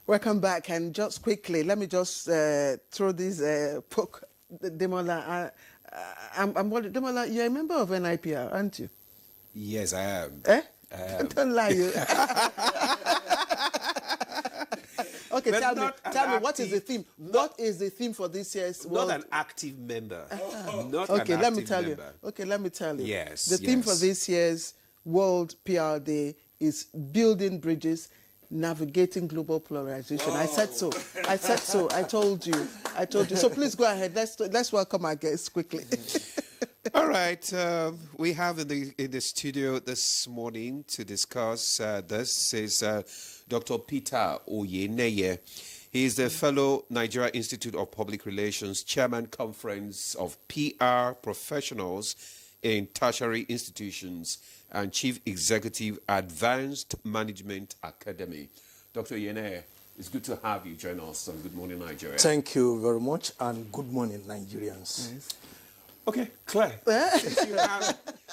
Welcome back, and just quickly, let me just throw this poke, Demola. Demola, you're a member of NIPR, aren't you? Yes, I am. Eh? I am. Don't lie, you. Okay, But tell me, what is the theme? What is the theme for this year's World? Not an active member. Not Okay, an let me active tell you. member. Okay, let me tell you. Yes, The theme for yes. this year's World PR Day is building bridges, navigating global polarization. I said so. I said so. I told you. So please go ahead. Let's welcome our guests quickly. All right, we have in the studio this morning to discuss this is Dr. Peter Oyeneye. He is the fellow Nigeria Institute of Public Relations, Chairman Conference of PR Professionals in Tertiary Institutions, and Chief Executive, Advanced Management Academy. Dr. Oyeneye, it's good to have you join us on Good Morning Nigeria. Thank you very much, and good morning, Nigerians. Yes. Okay, Claire,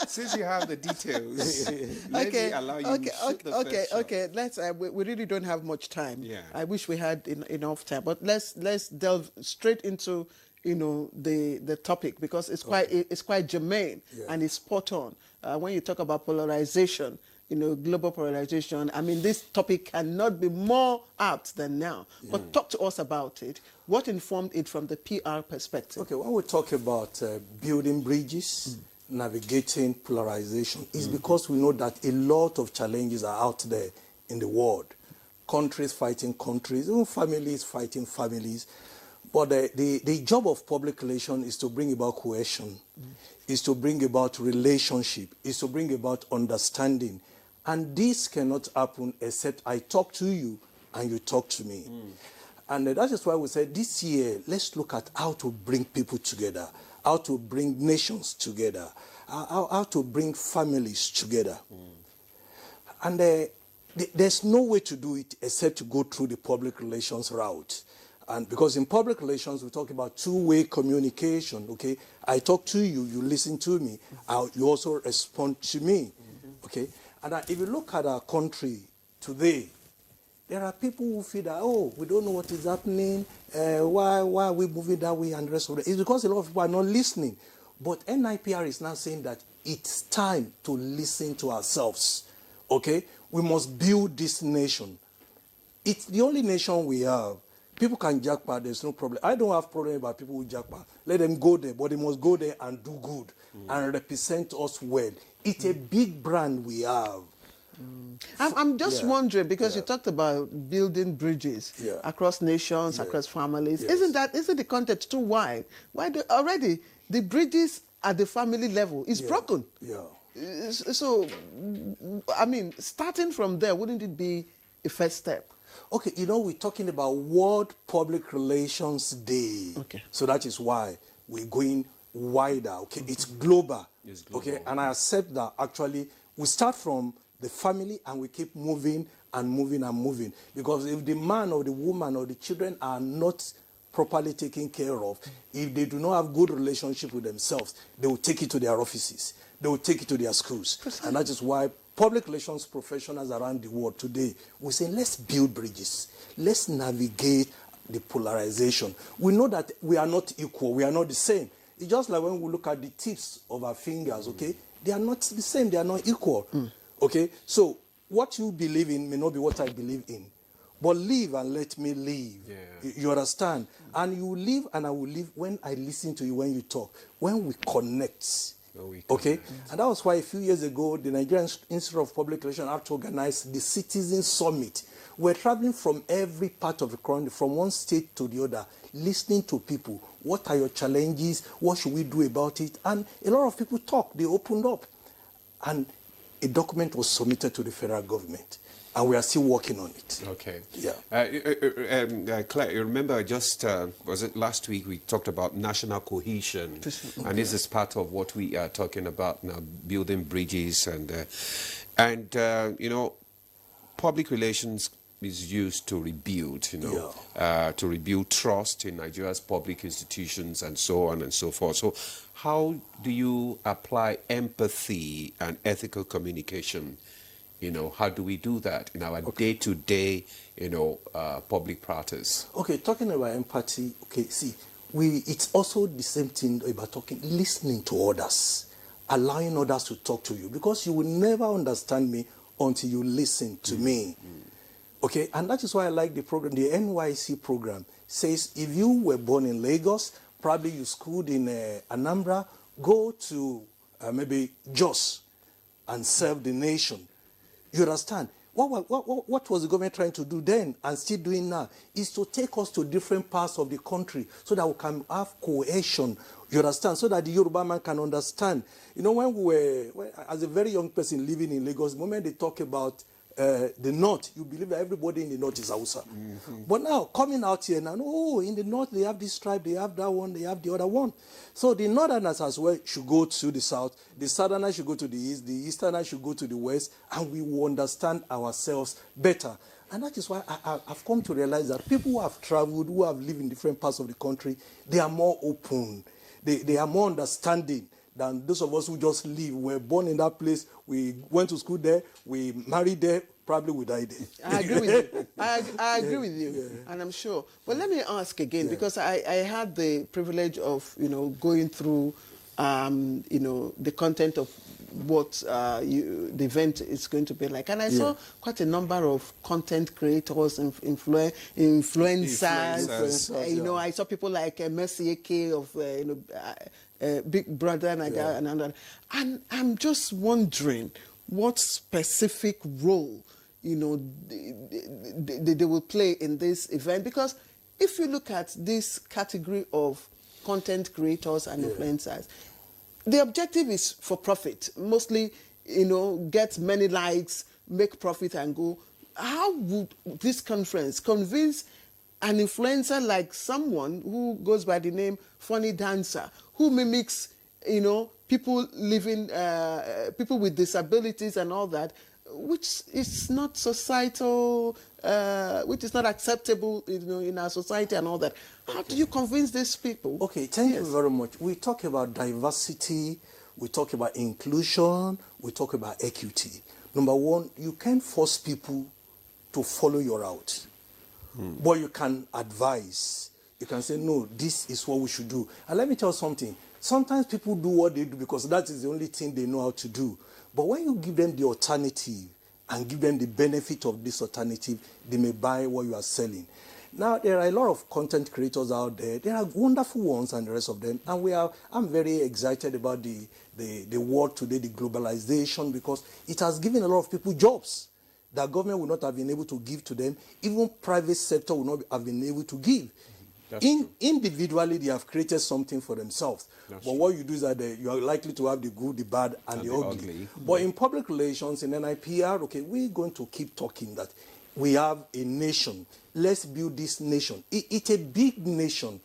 since you have the details, let me allow you to shoot the first shot. Okay. Let's. We really don't have much time. Yeah. I wish we had enough time, but let's delve straight into the topic, because it's quite germane, and it's spot on. When you talk about polarization, global polarization, I mean, this topic cannot be more apt than now. But talk to us about it. What informed it from the PR perspective? Okay, when we talk about building bridges, navigating polarization, it's because we know that a lot of challenges are out there in the world. Countries fighting countries, even families fighting families. But the job of public relations is to bring about cohesion, is to bring about relationship, is to bring about understanding. And this cannot happen except I talk to you and you talk to me. And that is why we said this year, let's look at how to bring people together, how to bring nations together, how to bring families together. And there's no way to do it except to go through the public relations route. And because in public relations, we talk about two-way communication, okay? I talk to you, you listen to me, you also respond to me, okay? And if you look at our country today, there are people who feel that, we don't know what is happening, why are we moving that way and the rest of it. It's because a lot of people are not listening. But NIPR is now saying that it's time to listen to ourselves, okay? We must build this nation. It's the only nation we have. People can jackpot, there's no problem. I don't have problem about people who jackpot. Let them go there, but they must go there and do good and represent us well. It's a big brand we have. I'm just wondering, because you talked about building bridges across nations, across families. Isn't the context too wide? Why already the bridges at the family level is broken? So, I mean, starting from there, wouldn't it be a first step? Okay, we're talking about World Public Relations Day. Okay. So that is why we're going wider, okay? It's global. It's global. Okay, and I accept that actually we start from the family and we keep moving and moving and moving. Because if the man or the woman or the children are not properly taken care of, if they do not have good relationship with themselves, they will take it to their offices. They will take it to their schools. Precisely. And that is why public relations professionals around the world today, we're saying, let's build bridges. Let's navigate the polarization. We know that we are not equal. We are not the same. It's just like when we look at the tips of our fingers, okay? They are not the same. They are not equal. Okay? So what you believe in may not be what I believe in. But live and let me live. You understand? And you live and I will live when I listen to you, when you talk, when we connect. Okay? And that was why a few years ago, the Nigerian Institute of Public Relations had to organize the Citizen Summit. We're traveling from every part of the country, from one state to the other, listening to people. What are your challenges? What should we do about it? And a lot of people talked. They opened up. And a document was submitted to the federal government. And we are still working on it. Okay. Yeah. Claire, you remember was it last week we talked about national cohesion? Okay. And this is part of what we are talking about now, building bridges and public relations is used to rebuild, to rebuild trust in Nigeria's public institutions and so on and so forth. So how do you apply empathy and ethical communication You know, how do we do that in our day-to-day, you know, public practice? Okay, talking about empathy, okay, see, it's also the same thing about listening to others, allowing others to talk to you, because you will never understand me until you listen to me. Okay, and that is why I like the program. The NYC program says if you were born in Lagos, probably you schooled in Anambra, go to maybe Jos and serve the nation. You understand? What was the government trying to do then and still doing now is to take us to different parts of the country so that we can have cohesion. You understand? So that the Yoruba man can understand. You know, when we were, as a very young person living in Lagos, the moment they talk about the north, you believe that everybody in the north is Hausa. But now, coming out here now, oh, in the north they have this tribe, they have that one, they have the other one. So the northerners as well should go to the south, the southerners should go to the east, the easterners should go to the west, and we will understand ourselves better. And that is why I've come to realize that people who have traveled, who have lived in different parts of the country, they are more open, they are more understanding than those of us who just live. We're born in that place, we went to school there, we married there, probably we died there. I agree with you. I agree with you, and I'm sure. But let me ask again, because I had the privilege of, you know, going through, you know, the content of what the event is going to be like. And I saw quite a number of content creators and influencers. You know, I saw people like Mercy AK of, you know, Big Brother and I'm just wondering what specific role, you know, they will play in this event. Because if you look at this category of content creators and influencers, the objective is for profit. Mostly, you know, get many likes, make profit and go. How would this conference convince an influencer like someone who goes by the name Funny Dancer, who mimics, you know, people living, people with disabilities and all that, which is not societal, which is not acceptable, you know, in our society and all that. How do you convince these people? Okay, thank you very much. We talk about diversity, we talk about inclusion, we talk about equity. Number one, you can't force people to follow your route, but you can advise. You can say, no, this is what we should do. And let me tell you something. Sometimes people do what they do because that is the only thing they know how to do. But when you give them the alternative and give them the benefit of this alternative, they may buy what you are selling. Now, there are a lot of content creators out there. There are wonderful ones and the rest of them. And I'm very excited about the world today, the globalization, because it has given a lot of people jobs that government would not have been able to give to them. Even private sector would not have been able to give. Individually, they have created something for themselves. But what you do is that you are likely to have the good, the bad, and the ugly. But in public relations, in NIPR, okay, we're going to keep talking that we have a nation. Let's build this nation. It's a big nation.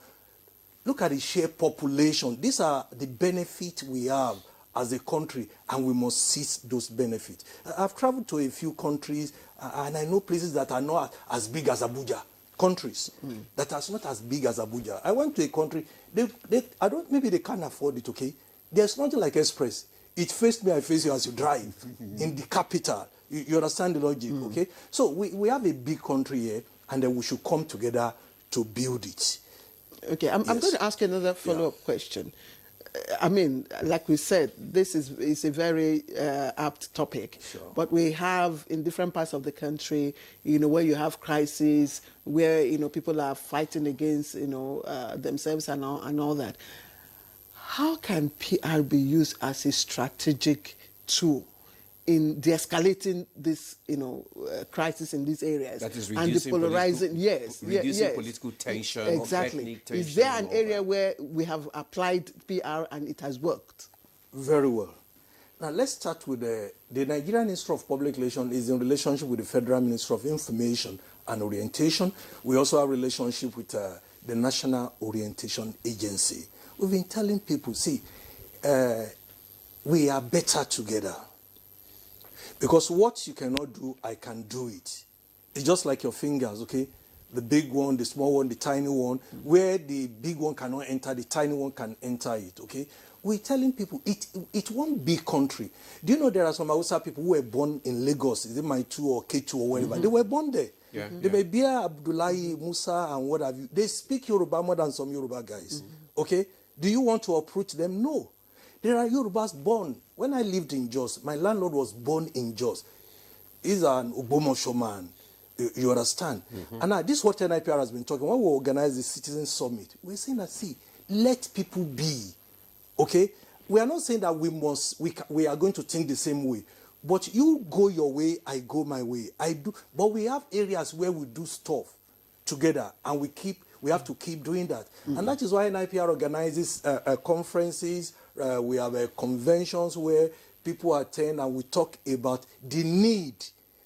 Look at the sheer population. These are the benefits we have as a country, and we must seize those benefits. I've traveled to a few countries, and I know places that are not as big as Abuja. Countries that are not as big as Abuja. I went to a country, maybe they can't afford it, okay? There's nothing like express. It faced me, I face you as you drive in the capital. You understand the logic, okay? So we have a big country here, and then we should come together to build it. Okay, I'm going to ask you another follow-up question. I mean, like we said, this is a very apt topic. Sure. But we have in different parts of the country, you know, where you have crises, where, you know, people are fighting against, you know, themselves and all that. How can PR be used as a strategic tool in de-escalating this, you know, crisis in these areas? That is reducing and polarizing. Reducing political tension. Exactly. Ethnic tension. Is there an area where we have applied PR and it has worked? Very well. Now let's start with the Nigerian Ministry of Public Relations is in relationship with the Federal Ministry of Information and Orientation. We also have a relationship with the National Orientation Agency. We've been telling people, see, we are better together. Because what you cannot do, I can do it. It's just like your fingers, okay? The big one, the small one, the tiny one. Where the big one cannot enter, the tiny one can enter it, okay? we're telling people it won't be country. Do you know there are some Hausa people who were born in Lagos, is it Maitu or Ketu or wherever? They were born there. They may be Abdullahi, Musa, and what have you. They speak Yoruba more than some Yoruba guys. Okay? Do you want to approach them? No. There are Yorubas born. When I lived in Jos, my landlord was born in Jos. He's an Ogbomoso man. You understand? And now, this is what NIPR has been talking. When we organize the Citizen Summit, we're saying that, see, let people be. Okay? We are not saying that we are going to think the same way. But you go your way, I go my way. I do. But we have areas where we do stuff together, and we have to keep doing that. And that is why NIPR organizes conferences. We have conventions where people attend, and we talk about the need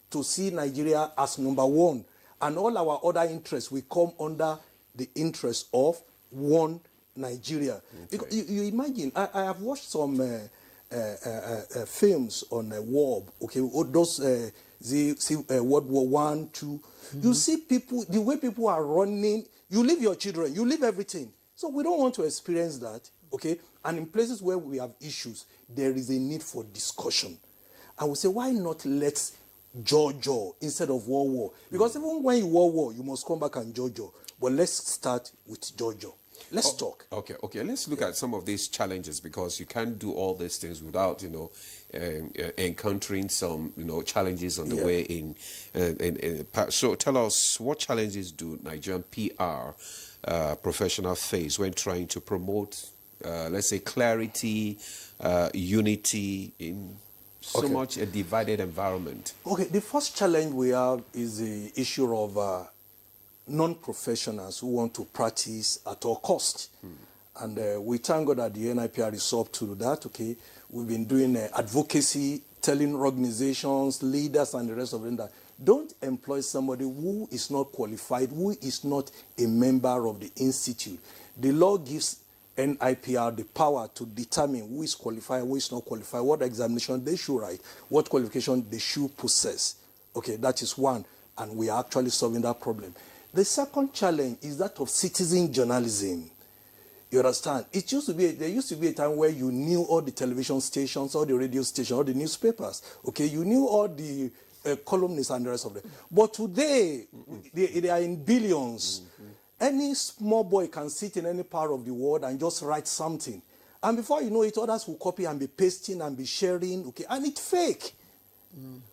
to see Nigeria as number one. And all our other interests will come under the interest of one Nigeria. Because you imagine, I have watched some films on war, okay, those World War I, II. You see people, the way people are running, you leave your children, you leave everything. So we don't want to experience that, okay? And in places where we have issues, there is a need for discussion. And we say, why not let's Jojo instead of war? Because even when you war, you must come back and Jojo. But let's start with Jojo. Let's talk. Okay. Let's look at some of these challenges, because you can't do all these things without, encountering some, challenges on the way in. So tell us, what challenges do Nigerian PR professionals face when trying to promote, let's say, clarity, unity in so much a divided environment? Okay, the first challenge we have is the issue of non-professionals who want to practice at all cost. And we thank God that the NIPR is up to that, okay? We've been doing advocacy, telling organizations, leaders, and the rest of them that don't employ somebody who is not qualified, who is not a member of the institute. The law gives NIPR the power to determine who is qualified, who is not qualified, what examination they should write, what qualification they should possess. Okay, that is one, and we are actually solving that problem. The second challenge is that of citizen journalism. You understand? There used to be a time where you knew all the television stations, all the radio stations, all the newspapers. Okay, you knew all the columnists and the rest of them. But today, they are in billions. Any small boy can sit in any part of the world and just write something. And before you know it, others will copy and be pasting and be sharing, okay, and it's fake.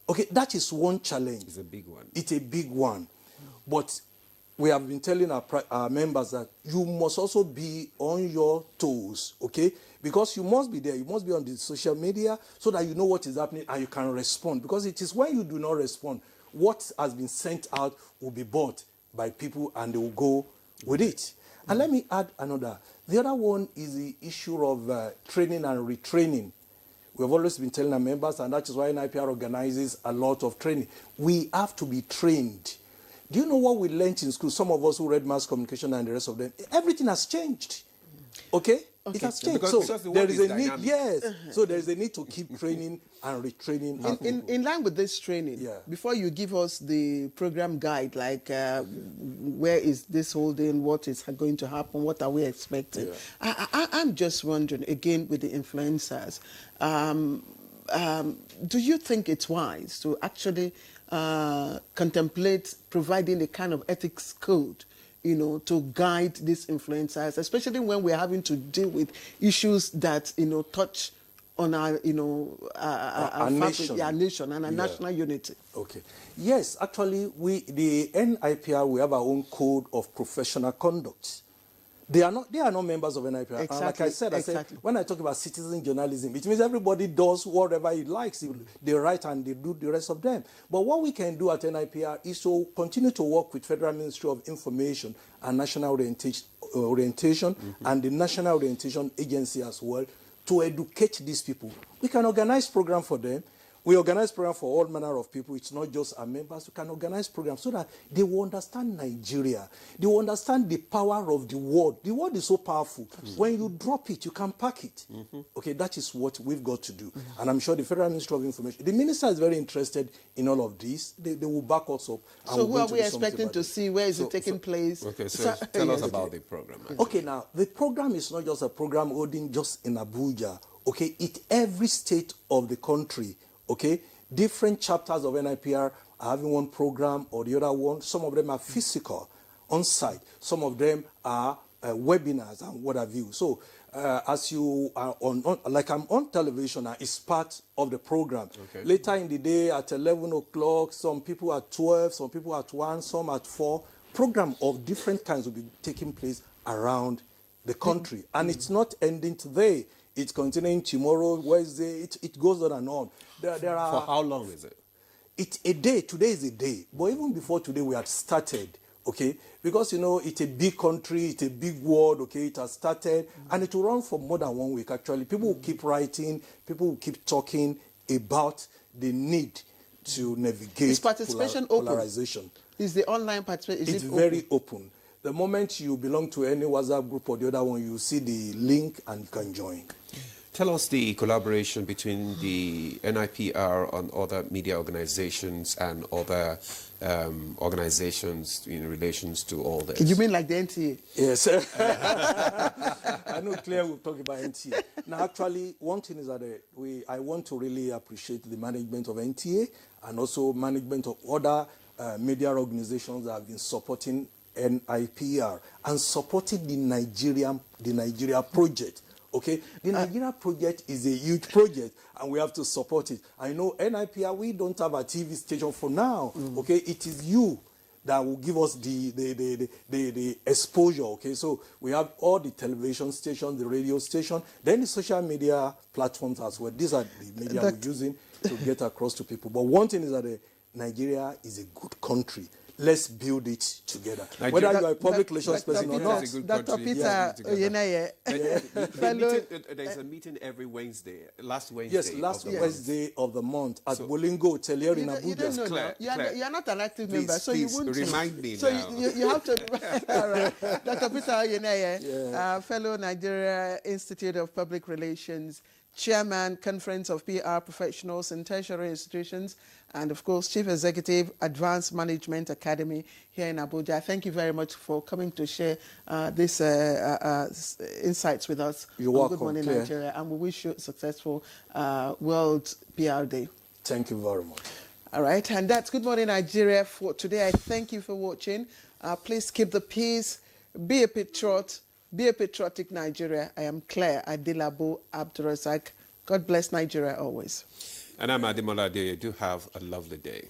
Okay, that is one challenge. It's a big one. It's a big one. But we have been telling our members that you must also be on your toes, okay? Because you must be there. You must be on the social media so that you know what is happening and you can respond. Because it is when you do not respond, what has been sent out will be bought by people and they will go with it. And let me add another. The other one is the issue of training and retraining. We have always been telling our members, and that is why NIPR organizes a lot of training. We have to be trained. Do you know what we learned in school? Some of us who read mass communication and the rest of them, everything has changed. Okay? It has changed. Because so there is a need, yes. So there is a need to keep training and retraining. In line with this training, before you give us the program guide, like where is this holding, what is going to happen, what are we expecting? I'm just wondering, again, with the influencers, do you think it's wise to actually contemplate providing a kind of ethics code, to guide these influencers, especially when we're having to deal with issues that, touch on our, our nation and our national unity? Okay. Yes, actually, the NIPR, we have our own code of professional conduct. They are not members of NIPR. Exactly. Like I said, when I talk about citizen journalism, it means everybody does whatever he likes. They write and they do the rest of them. But what we can do at NIPR is to continue to work with Federal Ministry of Information and National Orientation and the National Orientation Agency as well to educate these people. We can organize programs for them. We organize programs for all manner of people. It's not just our members. We can organize programs so that they will understand Nigeria. They will understand the power of the word. The word is so powerful. When you drop it, you can pack it. Okay, that is what we've got to do. And I'm sure the Federal Ministry of Information, the minister is very interested in all of this. They will back us up. So who are we expecting to see? Where is it taking place? Okay, so tell us about the program. Okay, now, the program is not just a program holding just in Abuja. Okay, every state of the country. Okay, different chapters of NIPR are having one program or the other one. Some of them are physical, on site. Some of them are webinars and what have you. So, as you are like I'm on television, it's part of the program. Okay. Later in the day at 11 o'clock, some people at 12, some people at 1, some at 4. Program of different kinds will be taking place around the country. And it's not ending today. It's continuing tomorrow, Wednesday. It goes on and on. There are, for how long is it? It's a day. Today is a day. But even before today, we had started, okay? Because, you know, it's a big country, it's a big world, okay? It has started, and it will run for more than 1 week, actually. People will keep writing, people will keep talking about the need to navigate polarization. Is the online participation? It's very open. The moment you belong to any WhatsApp group or the other one, you see the link and you can join. Tell us the collaboration between the NIPR and other media organizations and other organizations in relations to all this. You mean like the NTA? Yes. I know Claire will talk about NTA. Now, actually, one thing is that I want to really appreciate the management of NTA and also management of other media organizations that have been supporting NIPR and supporting the Nigeria project. Okay, the Nigeria project is a huge project, and we have to support it. I know NIPR, we don't have a TV station for now. Okay, it is you that will give us the exposure. Okay, so we have all the television stations, the radio station, then the social media platforms as well. These are the media we're using to get across to people. But one thing is that Nigeria is a good country. Let's build it together. Whether you are a public relations person or not. Dr. Peter Oyeneye. There's a meeting every Wednesday, last Wednesday. Yes, last Wednesday of the month at Bolingo Hotel in Abuja. You don't know, Claire, you're not an active member, so please you won't remind me so now. you have to. All right. Dr. Peter Oyeneye, fellow Nigeria Institute of Public Relations, Chairman, Conference of PR Professionals in Tertiary Institutions, and of course, Chief Executive, Advanced Management Academy here in Abuja. Thank you very much for coming to share these insights with us. You're welcome. Good Morning, Claire. Nigeria, and we wish you a successful World PR Day. Thank you very much. All right, and that's Good Morning, Nigeria for today. I thank you for watching. Please keep the peace. Be a patriot. Be a patriotic Nigeria. I am Claire Adilabo Abdurazak. God bless Nigeria always. And I'm Ademola Adeye. Do have a lovely day.